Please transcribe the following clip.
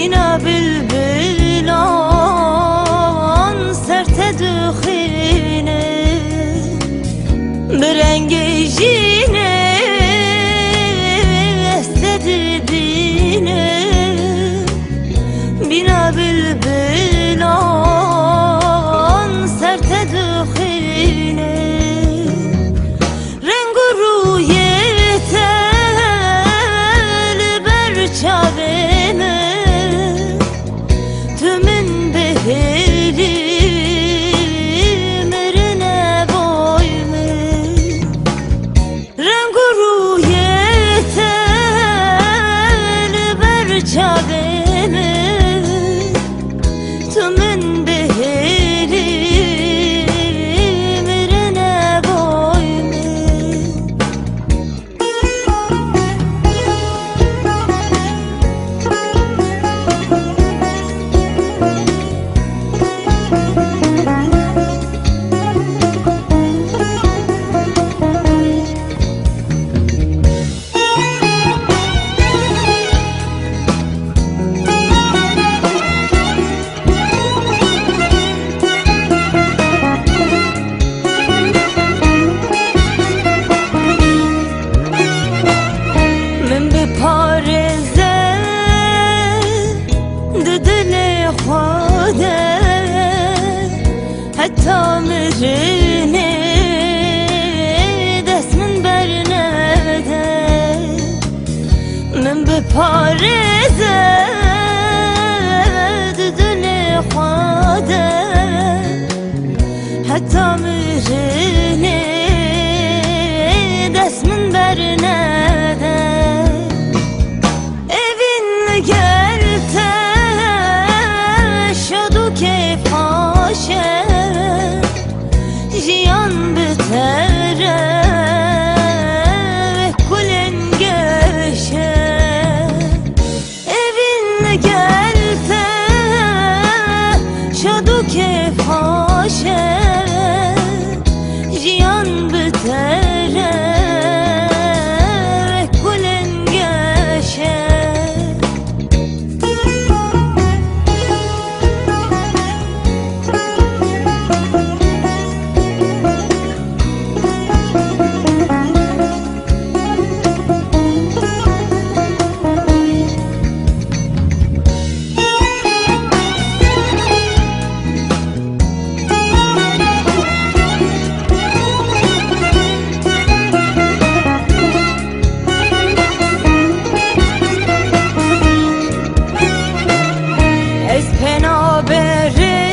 بنا بالبلان سرت دخینه برنگی جینه استد بینه بنا بالبلان سرت دخینه رنگ و رویت چاومه تو من بهری مرنه بایمه رنگ و رویت لبر چاومه تو من بهری مرنه بایمه پارزه دل خوده حتی مرنه دست من برنده من به پارزه دل خوده حتی مرنه دست من برنده جیان بتره کلنگشه evin gelte şadu ke faşe jiyan btere kulengеше از پنابری